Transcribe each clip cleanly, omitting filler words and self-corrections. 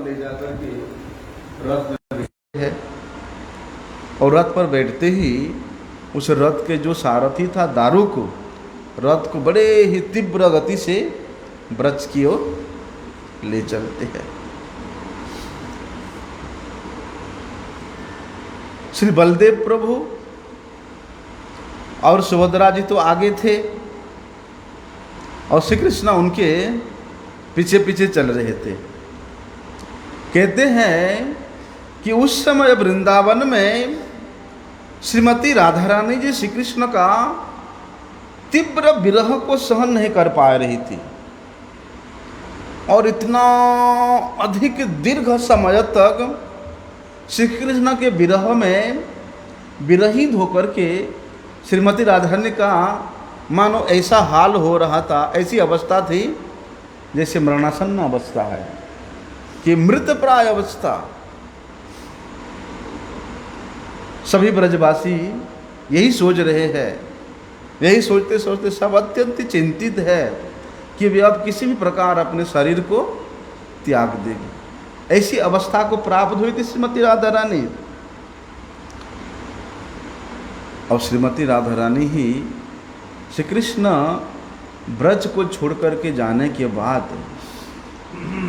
को ले जाकर के रथ में है, और रथ पर बैठते ही उस रथ के जो सारथी था दारुक, रथ को बड़े ही तीव्र गति से ब्रज की ओर ले चलते हैं। श्री बलदेव प्रभु और सुभद्रा जी तो आगे थे और श्री कृष्ण उनके पीछे पीछे चल रहे थे। कहते हैं कि उस समय वृंदावन में श्रीमती राधा रानी जी श्री कृष्ण का तीव्र विरह को सहन नहीं कर पा रही थी और इतना अधिक दीर्घ समय तक श्री कृष्ण के विरह में विरहित होकर के श्रीमती राधा रानी का मानो ऐसा हाल हो रहा था, ऐसी अवस्था थी जैसे मरणासन्न अवस्था है, कि मृत प्राय अवस्था। सभी ब्रजवासी यही सोच रहे हैं, यही सोचते सोचते सब अत्यंत चिंतित है कि वे अब किसी भी प्रकार अपने शरीर को त्याग देगी। ऐसी अवस्था को प्राप्त हुई थी श्रीमती राधा रानी। और श्रीमती राधा रानी ही श्री कृष्ण ब्रज को छोड़ करके जाने के बाद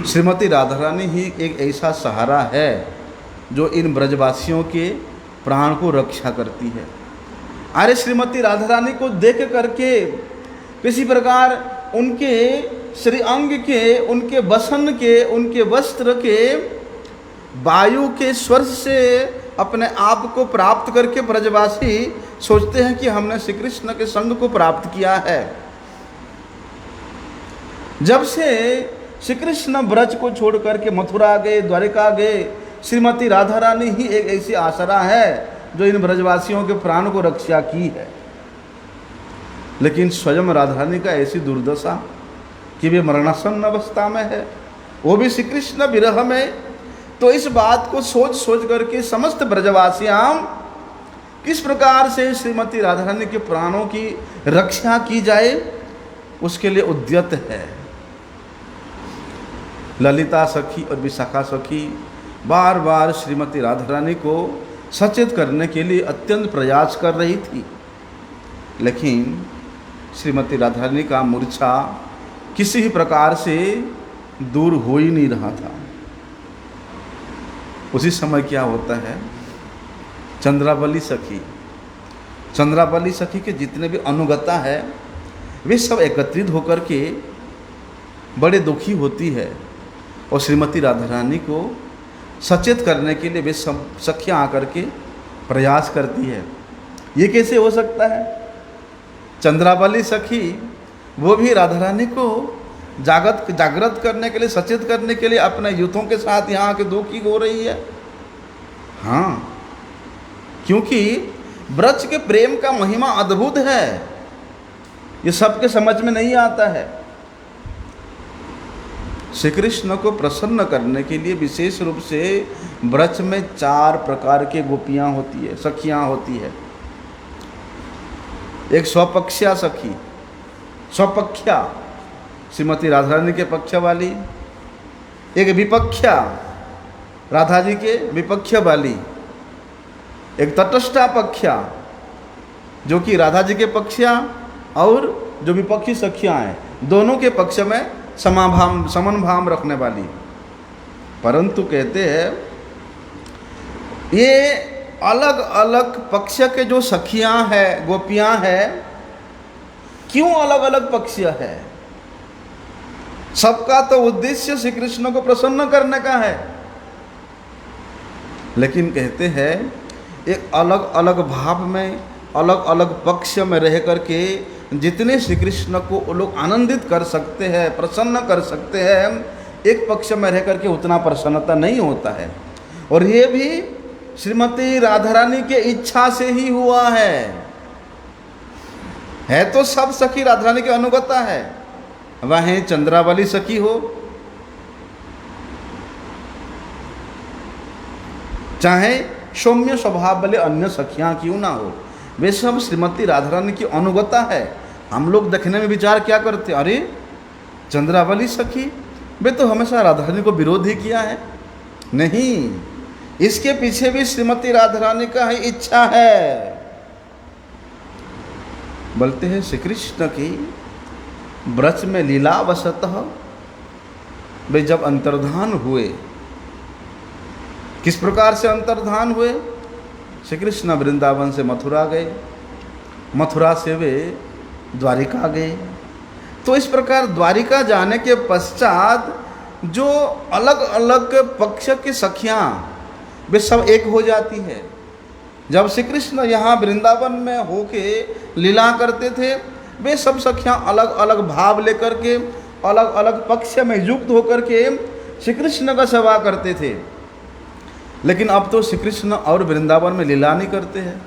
श्रीमती राधा रानी ही एक ऐसा सहारा है जो इन ब्रजवासियों के प्राण को रक्षा करती है। अरे श्रीमती राधा रानी को देख करके किसी प्रकार उनके श्री अंग के, उनके वसन के, उनके वस्त्र के वायु के स्पर्श से अपने आप को प्राप्त करके ब्रजवासी सोचते हैं कि हमने श्री कृष्ण के संग को प्राप्त किया है। जब से श्री कृष्ण ब्रज को छोड़ करके मथुरा गए, द्वारिका गए, श्रीमती राधा रानी ही एक ऐसी आसरा है जो इन ब्रजवासियों के प्राण को रक्षा की है। लेकिन स्वयं राधा रानी का ऐसी दुर्दशा कि वे मरणासन्न अवस्था में है, वो भी श्री कृष्ण विरह में। तो इस बात को सोच सोच करके समस्त ब्रजवासियां किस प्रकार से श्रीमती राधा रानी के प्राणों की रक्षा की जाए उसके लिए उद्यत है। ललिता सखी और विशाखा सखी बार बार श्रीमती राधा रानी को सचेत करने के लिए अत्यंत प्रयास कर रही थी, लेकिन श्रीमती राधा रानी का मूर्छा किसी भी प्रकार से दूर हो ही नहीं रहा था। उसी समय क्या होता है, चंद्रावली सखी के जितने भी अनुगता है वे सब एकत्रित होकर के बड़े दुखी होती है और श्रीमती राधा रानी को सचेत करने के लिए वे सब सखियाँ आकर के प्रयास करती है। ये कैसे हो सकता है? चंद्रावली सखी वो भी राधा रानी को जागृत करने के लिए, सचेत करने के लिए अपने यूथों के साथ यहाँ के दुखी हो रही है। हाँ, क्योंकि ब्रज के प्रेम का महिमा अद्भुत है, ये सबके समझ में नहीं आता है। श्री कृष्ण को प्रसन्न करने के लिए विशेष रूप से ब्रज में 4 प्रकार के गोपियाँ होती है, सखियाँ होती है। एक स्वपक्षा सखी, स्वपक्षा श्रीमती राधा रानी के पक्ष वाली, एक विपक्षा राधा जी के विपक्ष वाली, एक तटस्था पक्षा जो कि राधा जी के पक्षा और जो विपक्षी सखियाँ हैं दोनों के पक्ष में समन भाव रखने वाली। परंतु कहते हैं ये अलग अलग पक्ष के जो सखियाँ हैं, गोपियाँ हैं, क्यों अलग अलग पक्ष है? सबका तो उद्देश्य श्री कृष्ण को प्रसन्न करने का है, लेकिन कहते हैं एक अलग अलग भाव में, अलग अलग पक्ष में रह करके जितने श्री कृष्ण को वो लोग आनंदित कर सकते हैं, प्रसन्न कर सकते हैं, एक पक्ष में रह करके उतना प्रसन्नता नहीं होता है। और ये भी श्रीमती राधा रानी के इच्छा से ही हुआ है तो सब सखी राधा रानी के अनुगता है, वह चंद्रावली सखी हो, चाहे सौम्य स्वभाव वाले अन्य सखियां क्यों ना हो, वे सब श्रीमती राधा रानी की अनुगता है। हम लोग देखने में विचार क्या करते, अरे चंद्रावली सखी वे तो हमेशा राधा रानी को विरोध ही किया है, नहीं, इसके पीछे भी श्रीमती राधा रानी का ही इच्छा है। बोलते हैं श्री कृष्ण की ब्रज में लीलावशतः वे जब अंतर्धान हुए, किस प्रकार से अंतर्धान हुए? श्री कृष्ण वृंदावन से मथुरा गए, मथुरा से वे द्वारिका गए। तो इस प्रकार द्वारिका जाने के पश्चात जो अलग अलग पक्ष की सखियाँ वे सब एक हो जाती है। जब श्री कृष्ण यहाँ वृंदावन में होके लीला करते थे, वे सब सखियाँ अलग अलग भाव लेकर के अलग अलग पक्ष में युक्त होकर के श्री कृष्ण का सेवा करते थे। लेकिन अब तो श्री कृष्ण और वृंदावन में लीला नहीं करते हैं,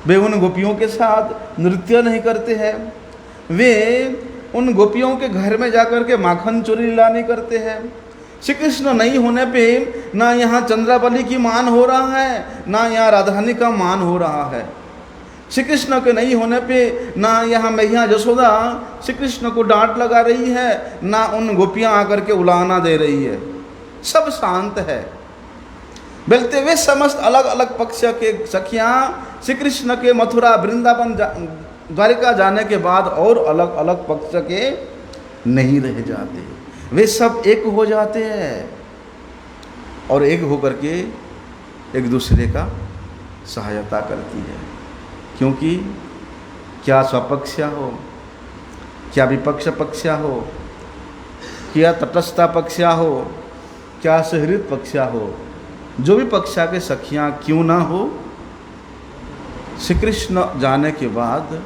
वे उन गोपियों के साथ नृत्य नहीं करते हैं, वे उन गोपियों के घर में जाकर के माखन चोरी लीला नहीं करते हैं। श्री कृष्ण नहीं होने पे ना यहाँ चंद्रावली की मान हो रहा है, ना यहाँ राधारानी का मान हो रहा है। श्री कृष्ण के नहीं होने पे ना यहाँ मैया यशोदा श्री कृष्ण को डांट लगा रही है, ना उन गोपियाँ आकर के उलाहना दे रही है, सब शांत है। बोलते वे समस्त अलग अलग पक्ष के सखियाँ श्री कृष्ण के मथुरा वृंदावन द्वारिका जाने के बाद और अलग अलग पक्ष के नहीं रह जाते, वे सब एक हो जाते हैं और एक होकर के एक दूसरे का सहायता करती है। क्योंकि क्या स्वपक्षा हो, क्या विपक्ष पक्षा हो, क्या तटस्था पक्षा हो, क्या सहृद पक्षा हो, जो भी पक्षा के सखियाँ क्यों ना हो, श्री कृष्ण जाने के बाद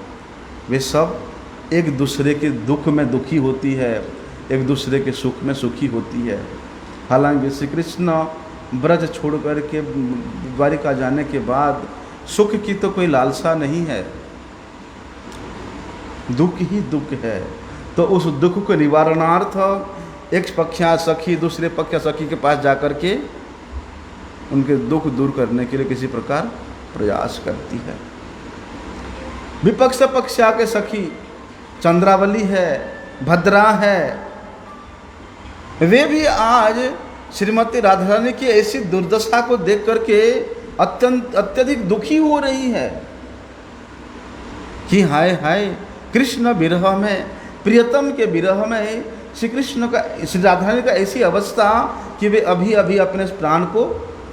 वे सब एक दूसरे के दुख में दुखी होती है, एक दूसरे के सुख में सुखी होती है। हालांकि श्री कृष्ण ब्रज छोड़ कर के द्वारिका जाने के बाद सुख की तो कोई लालसा नहीं है, दुख ही दुख है। तो उस दुख के निवारणार्थ एक पक्षा सखी दूसरे पक्षा सखी के पास जाकर के उनके दुख दूर करने के लिए किसी प्रकार प्रयास करती है। विपक्ष पक्षा के सखी चंद्रावली है, भद्रा है, वे भी आज श्रीमती राधा रानी की ऐसी दुर्दशा को देख करके अत्यधिक दुखी हो रही है कि हाय हाय, कृष्ण विरह में, प्रियतम के विरह में श्री कृष्ण का, श्री राधा रानी का ऐसी अवस्था कि वे अभी अभी अपने प्राण को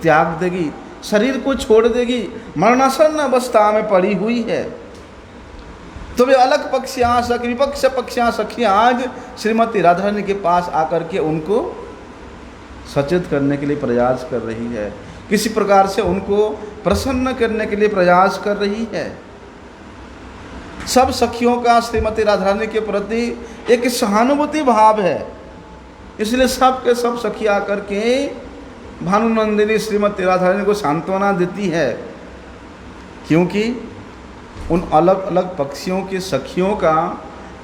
त्याग देगी, शरीर को छोड़ देगी, मरणासन अवस्था में पड़ी हुई है। तो वे अलग पक्षियाँ सखी, विपक्ष पक्षियाँ सखियाँ आज श्रीमती राधा रानी के पास आकर के उनको सचेत करने के लिए प्रयास कर रही है, किसी प्रकार से उनको प्रसन्न करने के लिए प्रयास कर रही है। सब सखियों का श्रीमती राधा रानी के प्रति एक सहानुभूति भाव है, इसलिए सब के सब सखी आकर के भानुनंदिनी श्रीमती राधा रानी को सांत्वना देती है। क्योंकि उन अलग अलग पक्षियों की सखियों का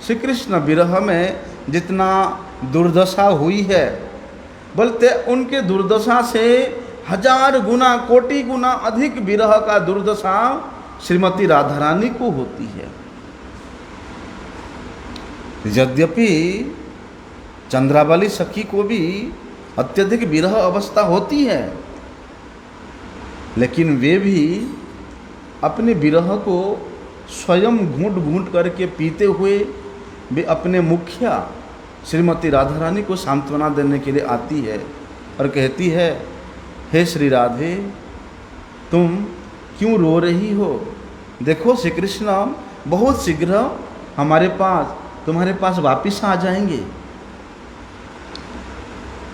श्री कृष्ण विरह में जितना दुर्दशा हुई है, बोलते उनके दुर्दशा से 1000 गुना, कोटि गुना अधिक विरह का दुर्दशा श्रीमती राधा रानी को होती है। यद्यपि चंद्रावली सखी को भी अत्यधिक विरह अवस्था होती है, लेकिन वे भी अपने विरह को स्वयं घूंट घूंट करके पीते हुए वे अपने मुखिया श्रीमती राधा रानी को सांत्वना देने के लिए आती है और कहती है, हे श्री राधे, तुम क्यों रो रही हो? देखो श्री कृष्ण बहुत शीघ्र तुम्हारे पास वापिस आ जाएंगे।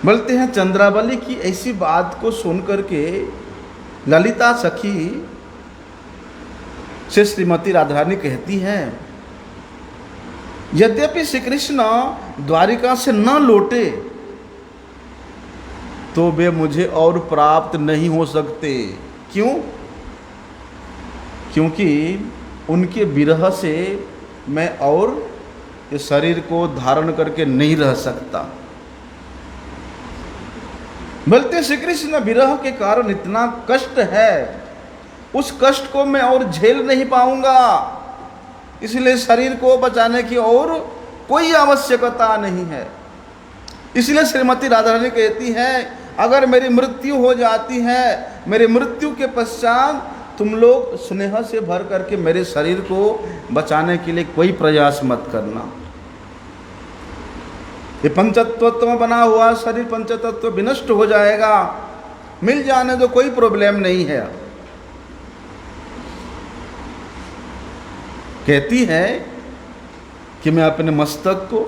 बोलते हैं चंद्रावली की ऐसी बात को सुनकर के ललिता सखी से श्रीमती राधा रानी कहती है, यद्यपि श्री कृष्ण द्वारिका से न लौटे तो वे मुझे और प्राप्त नहीं हो सकते। क्यों? क्योंकि उनके विरह से मैं और इस शरीर को धारण करके नहीं रह सकता। बोलते श्री कृष्ण विरह के कारण इतना कष्ट है, उस कष्ट को मैं और झेल नहीं पाऊंगा, इसलिए शरीर को बचाने की और कोई आवश्यकता नहीं है। इसलिए श्रीमती राधा रानी कहती है, अगर मेरी मृत्यु हो जाती है, मेरी मृत्यु के पश्चात तुम लोग स्नेह से भर करके मेरे शरीर को बचाने के लिए कोई प्रयास मत करना। ये पंचतत्व में बना हुआ शरीर पंचतत्व विनष्ट हो जाएगा, मिल जाने तो कोई प्रॉब्लम नहीं है। कहती है कि मैं अपने मस्तक को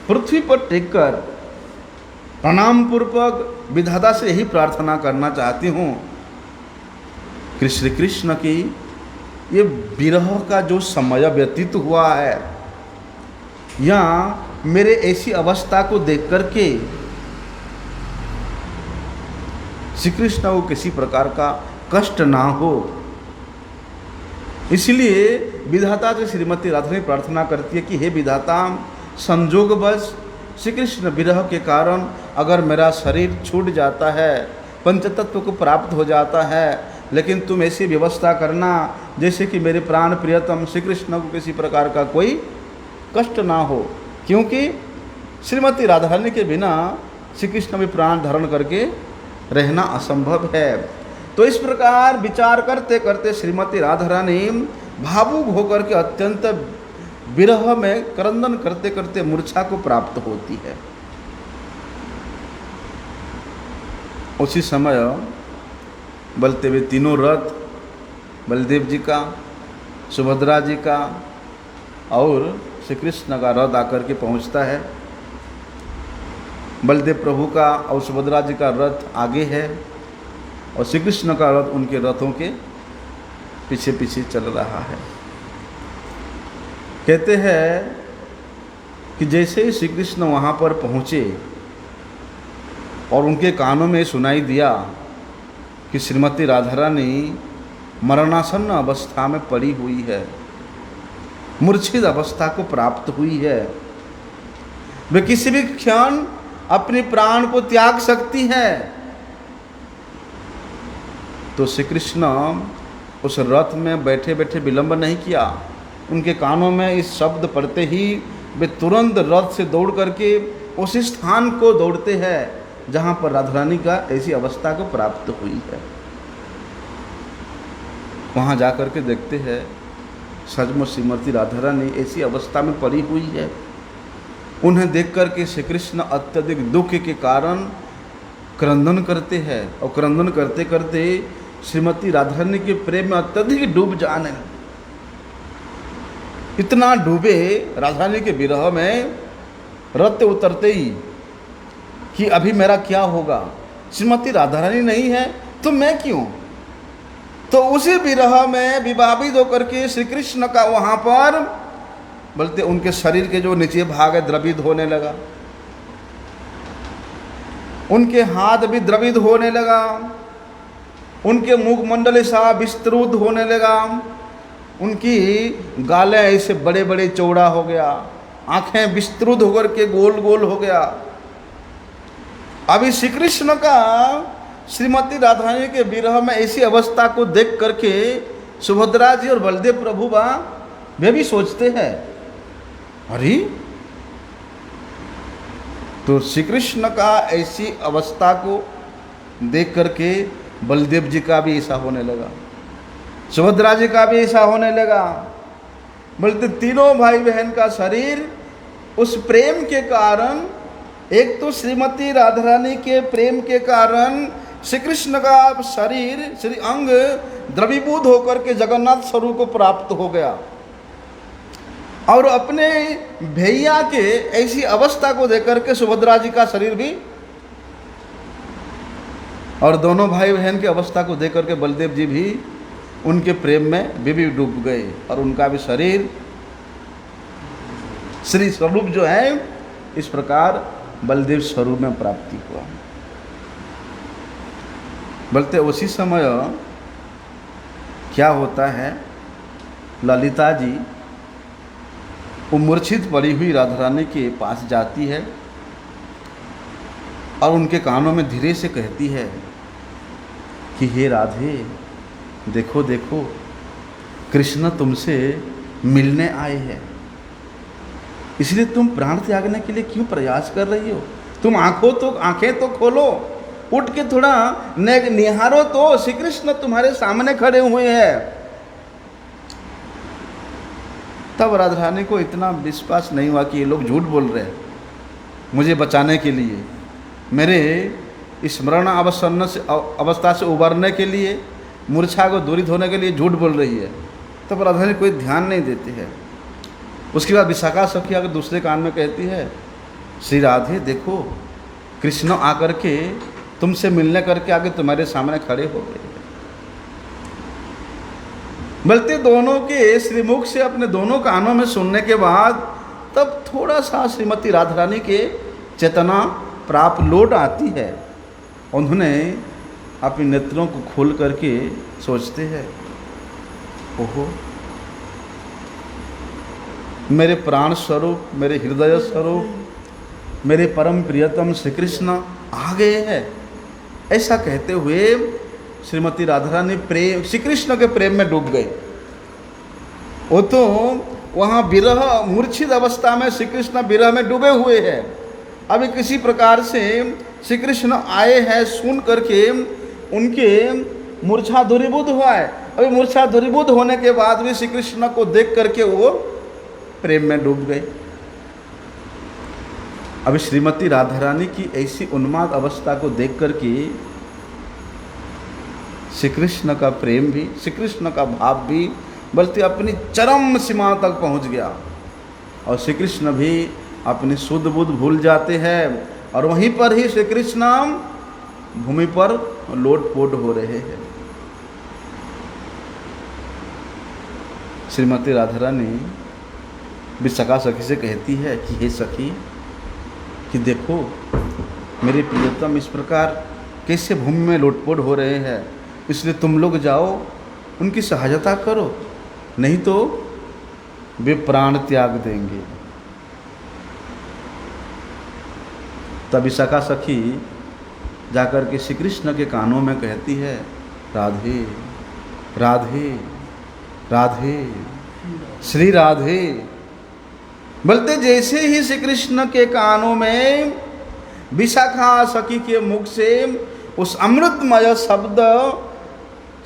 पृथ्वी पर टेक कर प्रणाम पूर्वक विधाता से यही प्रार्थना करना चाहती हूँ कि श्री कृष्ण की ये विरह का जो समय व्यतीत हुआ है, या मेरे ऐसी अवस्था को देख करके श्री कृष्ण को किसी प्रकार का कष्ट ना हो, इसलिए विधाता से श्रीमती राधा प्रार्थना करती है कि हे विधाता, संजोगवश श्री कृष्ण विरह के कारण अगर मेरा शरीर छूट जाता है, पंचतत्व को प्राप्त हो जाता है, लेकिन तुम ऐसी व्यवस्था करना जैसे कि मेरे प्राण प्रियतम श्री कृष्ण को किसी प्रकार का कोई कष्ट ना हो, क्योंकि श्रीमती राधा रानी के बिना श्री कृष्ण भी प्राण धारण करके रहना असंभव है। तो इस प्रकार विचार करते करते श्रीमती राधा रानी भावुक होकर के अत्यंत विरह में क्रंदन करते करते मूर्छा को प्राप्त होती है। उसी समय बलते हुए तीनों रथ, बलदेव जी का, सुभद्रा जी का और श्री कृष्ण का रथ आकर के पहुंचता है। बलदेव प्रभु का और सुभद्रा जी का रथ आगे है और श्री कृष्ण का रथ उनके रथों के पीछे पीछे चल रहा है। कहते हैं कि जैसे ही श्री कृष्ण वहाँ पर पहुँचे और उनके कानों में सुनाई दिया कि श्रीमती राधा रानी मरणासन्न अवस्था में पड़ी हुई है, मूर्छित अवस्था को प्राप्त हुई है, वे किसी भी क्षण अपने प्राण को त्याग सकती है, तो श्री कृष्ण उस रथ में बैठे बैठे विलंब नहीं किया। उनके कानों में इस शब्द पड़ते ही वे तुरंत रथ से दौड़ करके उस स्थान को दौड़ते हैं जहाँ पर राधा रानी का ऐसी अवस्था को प्राप्त हुई है। वहाँ जा कर के देखते हैं सचमुच श्रीमती राधा रानी ऐसी अवस्था में पड़ी हुई है। उन्हें देख कर के श्री कृष्ण अत्यधिक दुख के कारण क्रंदन करते हैं और क्रंदन करते करते श्रीमती राधा रानी के प्रेम में अत्यधिक डूब जाने, इतना डूबे राधा रानी के विरह में रथ उतरते ही कि अभी मेरा क्या होगा, श्रीमती राधा रानी नहीं है तो मैं क्यों। तो उसी विरह में विभावित होकर के श्री कृष्ण का वहाँ पर बोलते उनके शरीर के जो नीचे भाग है द्रवित होने लगा, उनके हाथ भी द्रवित होने लगा, उनके मुखमंडल सा विस्तृत होने लगा, उनकी गालें ऐसे बड़े बड़े चौड़ा हो गया, आंखें विस्तृत होकर के गोल गोल हो गया। अभी श्री कृष्ण का श्रीमती राधा रानी के विरह में ऐसी अवस्था को देख करके सुभद्रा जी और बलदेव प्रभु वे भी सोचते हैं अरे, तो श्री कृष्ण का ऐसी अवस्था को देख करके बलदेव जी का भी ऐसा होने लगा, सुभद्रा जी का भी ऐसा होने लगा। बोलते तीनों भाई बहन का शरीर उस प्रेम के कारण, एक तो श्रीमती राधा रानी के प्रेम के कारण श्री कृष्ण का शरीर श्री अंग द्रवीभूत होकर के जगन्नाथ स्वरूप को प्राप्त हो गया, और अपने भैया के ऐसी अवस्था को देखकर के सुभद्रा जी का शरीर भी, और दोनों भाई बहन की अवस्था को देख करके बलदेव जी भी उनके प्रेम में भी डूब गए, और उनका भी शरीर श्री स्वरूप जो है इस प्रकार बलदेव स्वरूप में प्राप्ति हुआ। बोलते उसी समय क्या होता है, ललिता जी वो मूर्छित पड़ी हुई राधा रानी के पास जाती है और उनके कानों में धीरे से कहती है कि हे राधे, देखो देखो कृष्ण तुमसे मिलने आए हैं, इसलिए तुम प्राण त्यागने के लिए क्यों प्रयास कर रही हो, तुम आंखें तो खोलो, उठ के थोड़ा निहारो तो, श्री कृष्ण तुम्हारे सामने खड़े हुए हैं। तब राधा रानी को इतना विश्वास नहीं हुआ कि ये लोग झूठ बोल रहे हैं, मुझे बचाने के लिए, मेरे स्मरण अवस्था से उबरने के लिए, मूर्छा को दूरित होने के लिए झूठ बोल रही है। तब राधा रानी कोई ध्यान नहीं देती है। उसके बाद विशाखा सखी आकर दूसरे कान में कहती है, श्री राधे देखो, कृष्ण आकर के तुमसे मिलने करके आगे तुम्हारे सामने खड़े हो गए। बल्कि दोनों के श्रीमुख से अपने दोनों कानों में सुनने के बाद तब थोड़ा सा श्रीमती राधा रानी के चेतना प्राप्त लौट आती है। उन्होंने अपने नेत्रों को खोल करके सोचते हैं, ओहो, मेरे प्राण स्वरूप, मेरे हृदय स्वरूप, मेरे परम प्रियतम श्री कृष्ण आ गए हैं। ऐसा कहते हुए श्रीमती राधा रानी प्रेम, श्री कृष्ण के प्रेम में डूब गए। वो तो वहाँ विरह, मूर्छित अवस्था में श्री कृष्ण विरह में डूबे हुए हैं। अभी किसी प्रकार से श्री कृष्ण आए हैं सुन करके उनके मूर्छा दूरीभूत हुआ है। अभी मूर्छा दूरीभूत होने के बाद भी श्री कृष्ण को देख करके वो प्रेम में डूब गए। अभी श्रीमती राधा रानी की ऐसी उन्माद अवस्था को देख करके श्री कृष्ण का प्रेम भी, श्री कृष्ण का भाव भी बल्कि अपनी चरम सीमा तक पहुंच गया। और श्री कृष्ण भी अपनी शुद्ध बुद्ध भूल जाते हैं और वहीं पर ही श्री कृष्ण भूमि पर लोटपोट हो रहे हैं। श्रीमती राधा रानी विशाखा सखी से कहती है कि हे सखी, कि देखो मेरे प्रियतम इस प्रकार कैसे भूमि में लोटपोट हो रहे हैं, इसलिए तुम लोग जाओ उनकी सहायता करो, नहीं तो वे प्राण त्याग देंगे। तब विशाखा सखी जाकर के श्री कृष्ण के कानों में कहती है, राधे राधे राधे श्री राधे। बोलते जैसे ही श्री कृष्ण के कानों में विशाखा सखी के मुख से उस अमृतमय शब्द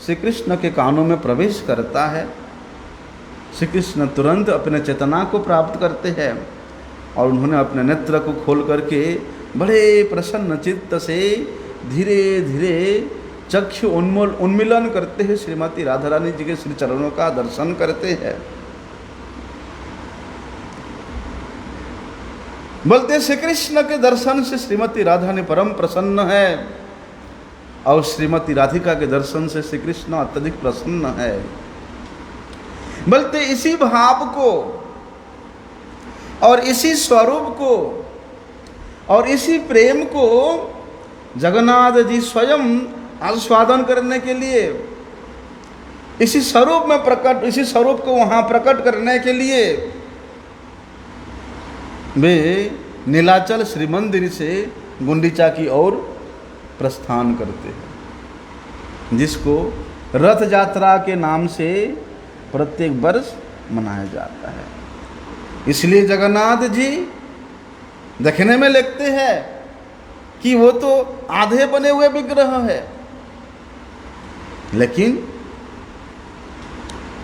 श्री कृष्ण के कानों में प्रवेश करता है, श्री कृष्ण तुरंत अपने चेतना को प्राप्त करते हैं और उन्होंने अपने नेत्र को खोल करके बड़े प्रसन्न चित्त से धीरे धीरे चक्षु उन्मीलन करते हैं, श्रीमती राधा रानी जी के श्री चरणों का दर्शन करते हैं। बोलते श्री कृष्ण के दर्शन से श्रीमती राधा रानी परम प्रसन्न है और श्रीमती राधिका के दर्शन से श्री कृष्ण अत्यधिक प्रसन्न है। बोलते इसी भाव को और इसी स्वरूप को और इसी प्रेम को जगन्नाथ जी स्वयं आस्वादन करने के लिए, इसी स्वरूप में प्रकट, इसी स्वरूप को वहाँ प्रकट करने के लिए वे नीलाचल श्री मंदिर से गुंडीचा की ओर प्रस्थान करते हैं, जिसको रथ यात्रा के नाम से प्रत्येक वर्ष मनाया जाता है। इसलिए जगन्नाथ जी देखने में लगते हैं कि वो तो आधे बने हुए विग्रह है, लेकिन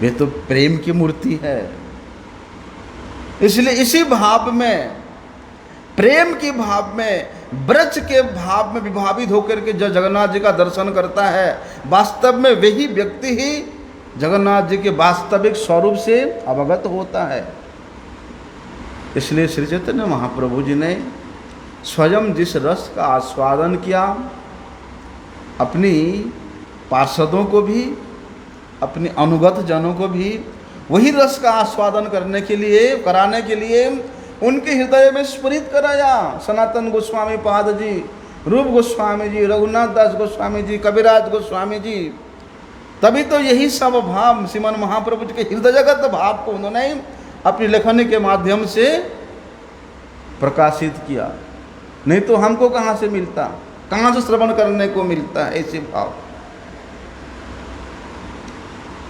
वे तो प्रेम की मूर्ति है। इसलिए इसी भाव में, प्रेम के भाव में, ब्रज के भाव में विभावित होकर के जो जगन्नाथ जी का दर्शन करता है, वास्तव में वही व्यक्ति ही जगन्नाथ जी के वास्तविक स्वरूप से अवगत होता है। इसलिए श्री चैतन्य महाप्रभु जी ने स्वयं जिस रस का आस्वादन किया, अपनी पार्षदों को भी, अपने अनुगत जनों को भी वही रस का आस्वादन करने के लिए, कराने के लिए उनके हृदय में स्फुरित कराया। सनातन गोस्वामी पाद जी, रूप गोस्वामी जी, रघुनाथ दास गोस्वामी जी, कबीराज गोस्वामी जी, तभी तो यही सब भाव श्रीमन महाप्रभु जी के हृदयगत भाव को उन्होंने अपनी लेखनी के माध्यम से प्रकाशित किया। नहीं तो हमको कहाँ से मिलता, कहाँ से श्रवण करने को मिलता है ऐसे भाव।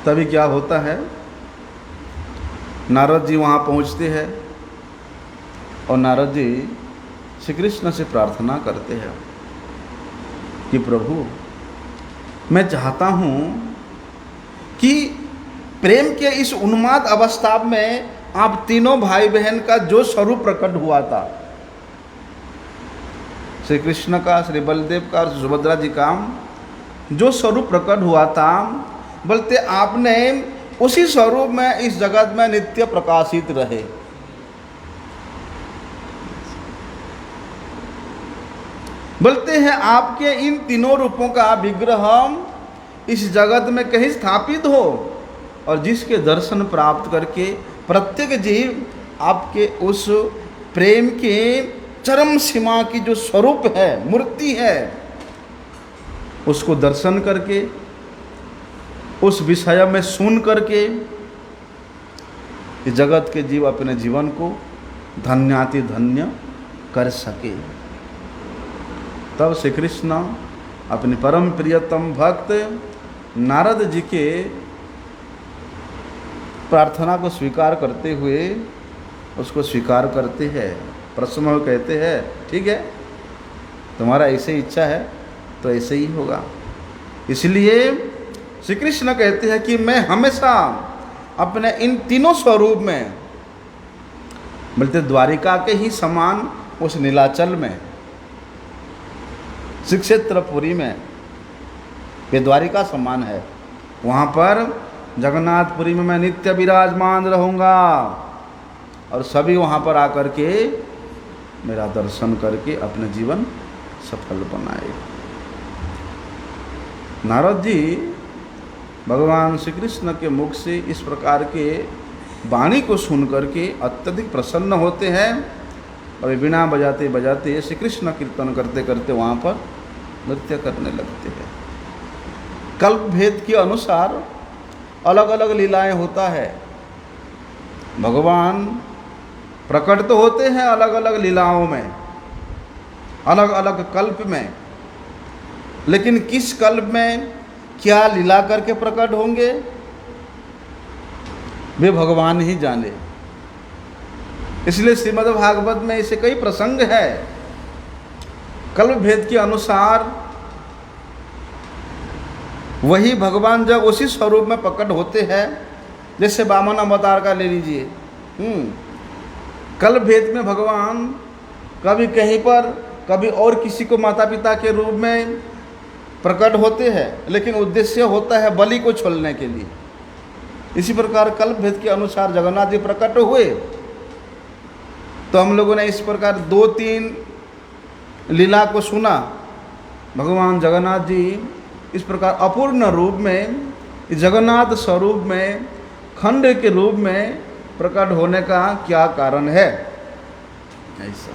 तभी क्या होता है, नारद जी वहाँ पहुँचते हैं और नारद जी श्री कृष्ण से प्रार्थना करते हैं कि प्रभु, मैं चाहता हूँ कि प्रेम के इस उन्माद अवस्था में आप तीनों भाई बहन का जो स्वरूप प्रकट हुआ था, श्री कृष्ण का, श्री बलदेव का और सुभद्रा जी का जो स्वरूप प्रकट हुआ था, बोलते आपने उसी स्वरूप में इस जगत में नित्य प्रकाशित रहे। बोलते हैं आपके इन तीनों रूपों का विग्रह इस जगत में कहीं स्थापित हो और जिसके दर्शन प्राप्त करके प्रत्येक जीव आपके उस प्रेम के चरम सीमा की जो स्वरूप है, मूर्ति है, उसको दर्शन करके, उस विषय में सुन करके इस जगत के जीव अपने जीवन को धन्याति धन्य कर सके। तब श्री कृष्ण अपने परम प्रियतम भक्त नारद जी के प्रार्थना को स्वीकार करते हुए उसको स्वीकार करते हैं। प्रसन्न हो कहते हैं, ठीक है, तुम्हारा ऐसे इच्छा है तो ऐसे ही होगा। इसलिए श्री कृष्ण कहते हैं कि मैं हमेशा अपने इन तीनों स्वरूप में, बोलते द्वारिका के ही समान उस नीलाचल में, श्री क्षेत्रपुरी में, ये द्वारिका समान है, वहाँ पर जगन्नाथपुरी में मैं नित्य विराजमान रहूँगा और सभी वहाँ पर आकर के मेरा दर्शन करके अपने जीवन सफल बनाए। नारद जी भगवान श्री कृष्ण के मुख से इस प्रकार के वाणी को सुन करके अत्यधिक प्रसन्न होते हैं और वीणा बजाते बजाते श्री कृष्ण कीर्तन करते करते वहाँ पर नृत्य करने लगते हैं। कल्प भेद के अनुसार अलग अलग लीलाएं होता है। भगवान प्रकट तो होते हैं अलग अलग लीलाओं में, अलग अलग कल्प में, लेकिन किस कल्प में क्या लीला करके प्रकट होंगे वे भगवान ही जाने। इसलिए श्रीमद् भागवत में ऐसे कई प्रसंग है। कल्प भेद के अनुसार वही भगवान जब उसी स्वरूप में प्रकट होते हैं, जैसे वामन अवतार का ले लीजिए। कल्प भेद में भगवान कभी कहीं पर, कभी और किसी को माता पिता के रूप में प्रकट होते हैं, लेकिन उद्देश्य होता है बलि को छोड़ने के लिए। इसी प्रकार कल्प भेद के अनुसार जगन्नाथ जी प्रकट हुए, तो हम लोगों ने इस प्रकार 2-3 लीला को सुना। भगवान जगन्नाथ जी इस प्रकार अपूर्ण रूप में, जगन्नाथ स्वरूप में, खंड के रूप में प्रकट होने का क्या कारण है, ऐसा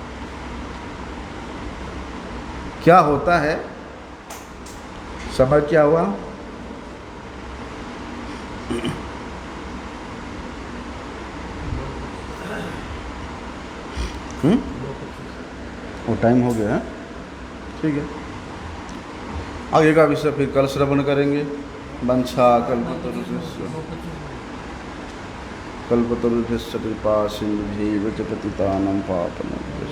क्या होता है, समय क्या हुआ? वो टाइम हो गया है, ठीक है। आगे का विषय फिर कल श्रवण करेंगे। वंशा कल्पतरुभ्यश्च कृपा सिंधुभ्यैव च पतितानां पावनेभ्यो